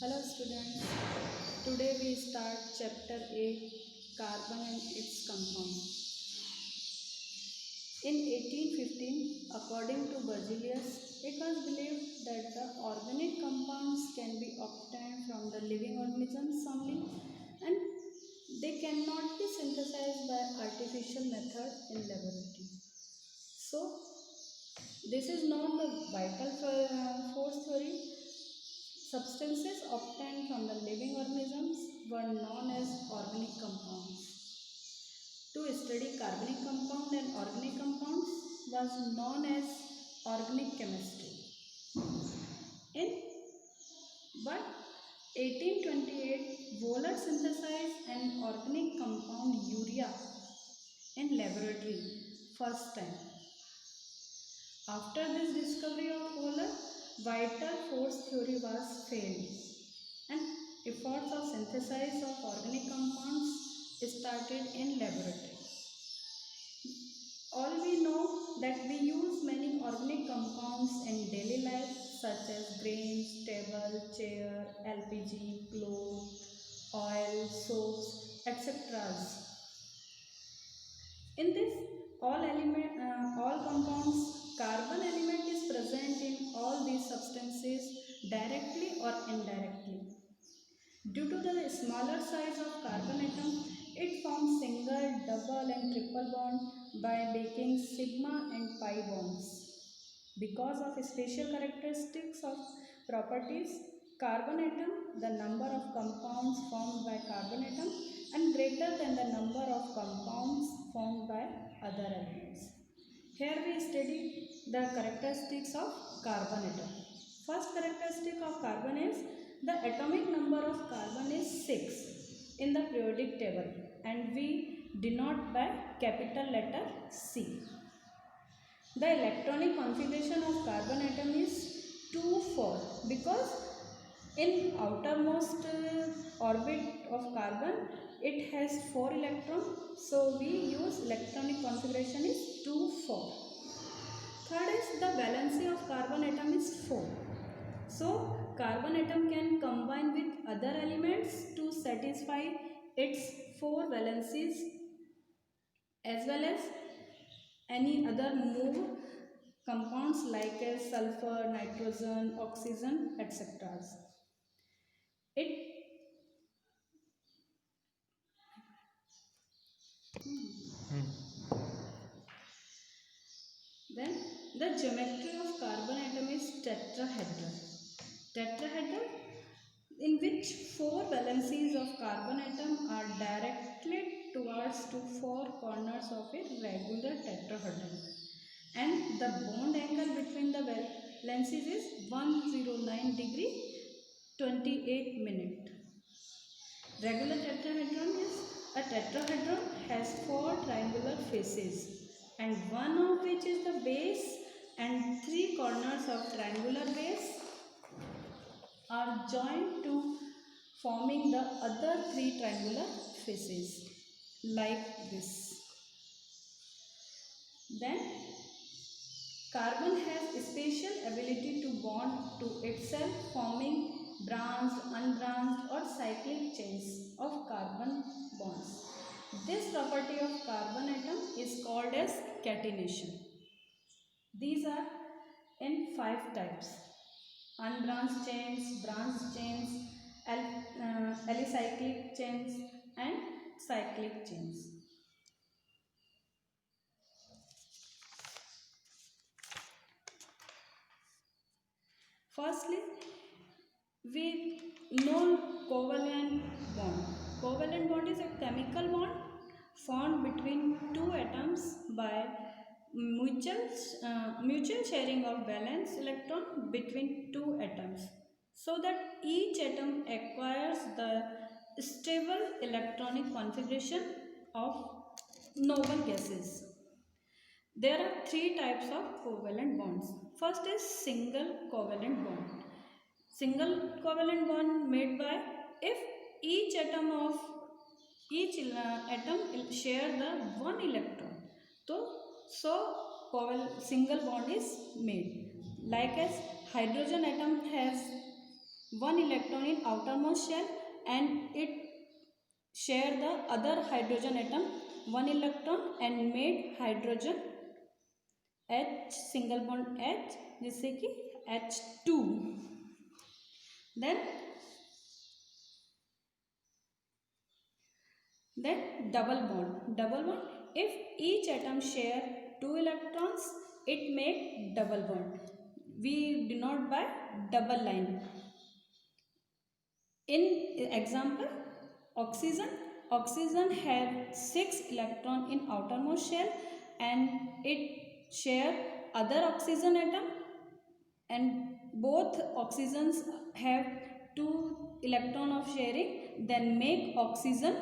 Hello students, today we start chapter 8 Carbon and its compounds. In 1815, according to Berzelius, it was believed that the organic compounds can be obtained from the living organisms only and they cannot be synthesized by artificial method in laboratory. So, this is known the vital force theory. Substances obtained from the living organisms were known as organic compounds. To study carbonic compound and organic compounds was known as organic chemistry. In but 1828, Wohler synthesized an organic compound urea in laboratory first time. After this discovery of Wohler, vital force theory was failed and efforts of synthesis of organic compounds started in laboratory. All we know that we use many organic compounds in daily life such as grains, table, chair, LPG, clothes, oil, soaps, etc. In this, all compounds, carbon element is present in all these substances directly or indirectly. Due to the smaller size of carbon atom, it forms single, double and triple bond by making sigma and pi bonds. Because of special characteristics of properties, carbon atom, the number of compounds formed by carbon atom and greater than the number of compounds formed by other elements. Here we study the characteristics of carbon atom. First characteristic of carbon is the atomic number of carbon is 6 in the periodic table and we denote by capital letter C. The electronic configuration of carbon atom is 2,4 because in outermost orbit of carbon it has 4 electrons, so we use electronic configuration is 2,4. Third is the valency of carbon atom is 4. So carbon atom can combine with other elements to satisfy its 4 valencies as well as any other more compounds like sulfur, nitrogen, oxygen, etc. It Then the geometry of carbon atom is tetrahedral. Tetrahedral in which 4 valencies of carbon atom are directed towards to 4 corners of a regular tetrahedron and the bond angle between the valencies is 109 degree 28 minute. Regular tetrahedron is a tetrahedron has 4 triangular faces and one of which is the base and 3 corners of triangular base are joined to forming the other 3 triangular faces like this. Then carbon has special ability to bond to itself forming branched, unbranched or cyclic chains of carbon bonds. This property of carbon atom is called as catenation. These are in 5 types: unbranched chains, branched chains, alicyclic chains and cyclic chains. Firstly, we know covalent bond. Covalent bond is a chemical bond formed between two atoms by mutual sharing of valence electron between two atoms, so that each atom acquires the stable electronic configuration of noble gases. There are 3 types of covalent bonds. First is single covalent bond. Single covalent bond made by if each atom share the one electron. So single bond is made. Like as hydrogen atom has one electron in outermost shell and it share the other hydrogen atom one electron and made hydrogen H single bond H जिससे कि H2. Then double bond if each atom share two electrons it make double bond. We denote by double line. In example, oxygen have 6 electron in outermost shell and it share other oxygen atom and both oxygens have 2 electron of sharing, then make oxygen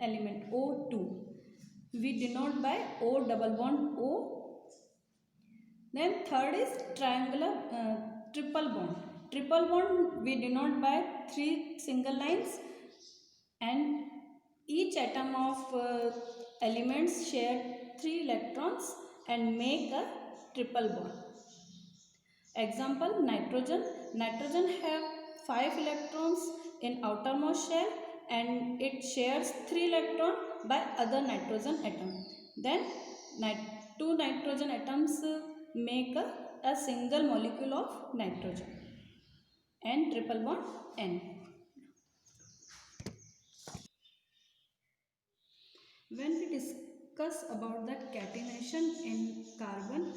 element O2. We denote by O double bond O. Then third is triple bond. Triple bond we denote by 3 single lines and each atom of elements share 3 electrons and make a triple bond. Example, nitrogen. Nitrogen have 5 electrons in outermost shell and it shares 3 electron by other nitrogen atom. Then 2 nitrogen atoms make a single molecule of nitrogen and triple bond N. When we discuss about the catenation in carbon,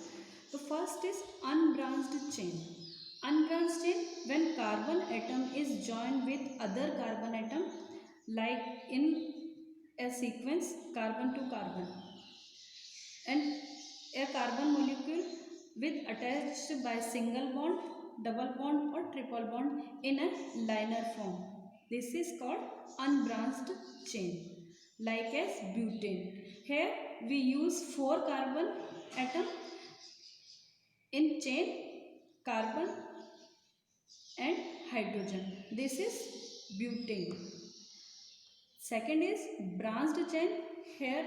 the first is unbranched chain. Unbranched chain, when carbon atom is joined with other carbon atom like in a sequence carbon to carbon and a carbon molecule with attached by single bond, double bond or triple bond in a liner form. This is called unbranched chain. Like as butane. Here we use 4 carbon atom in chain carbon and hydrogen. This is butane. Second is branched chain. Here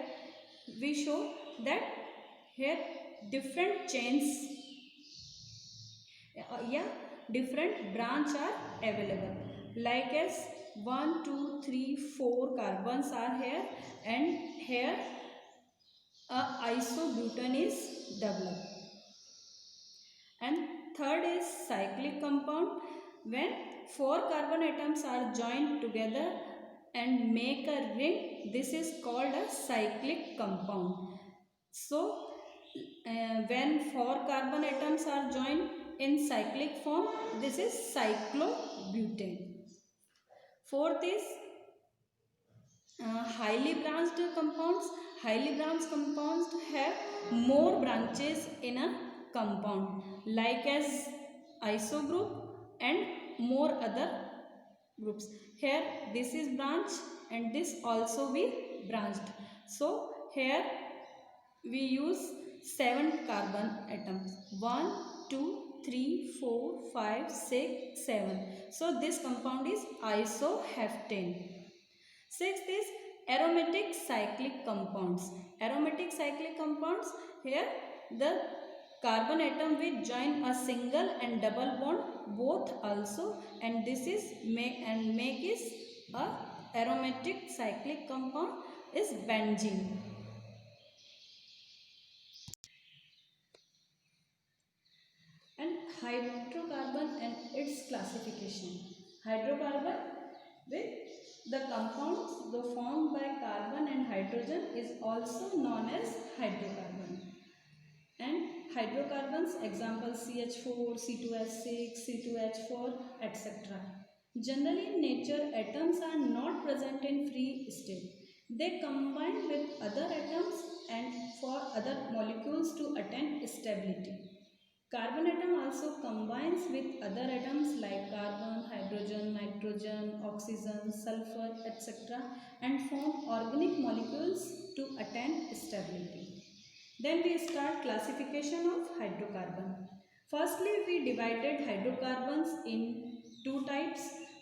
we show that here different chains different branch are available like as 1 2 3 4 carbons are here and here a isobutane is developed. And third is cyclic compound. When 4 carbon atoms are joined together and make a ring, this is called a cyclic compound. So when 4 carbon atoms are joined in cyclic form, this is cyclobutane. Fourth is highly branched compounds. Highly branched compounds have more branches in a compound like as iso group and more other groups. Here this is branch and this also be branched. So here we use 7 carbon atoms 1 2 3 4 5 6 7. So this compound is isoheptane. Sixth is aromatic cyclic compounds. Aromatic cyclic compounds, here the carbon atom will join a single and double bond both also and this is make is a aromatic cyclic compound is benzene. And hydrocarbon and its classification. Hydrocarbon with the compounds formed by carbon and hydrogen is also known as hydrocarbon. And hydrocarbons example CH4, C2H6, C2H4 etc. Generally in nature atoms are not present in free state. They combine with other atoms and for other molecules to attain stability. Carbon atom also combines with other atoms like carbon, hydrogen, nitrogen, oxygen, sulfur, etc. and form organic molecules to attain stability. Then we start classification of hydrocarbon. Firstly, we divided hydrocarbons in two types.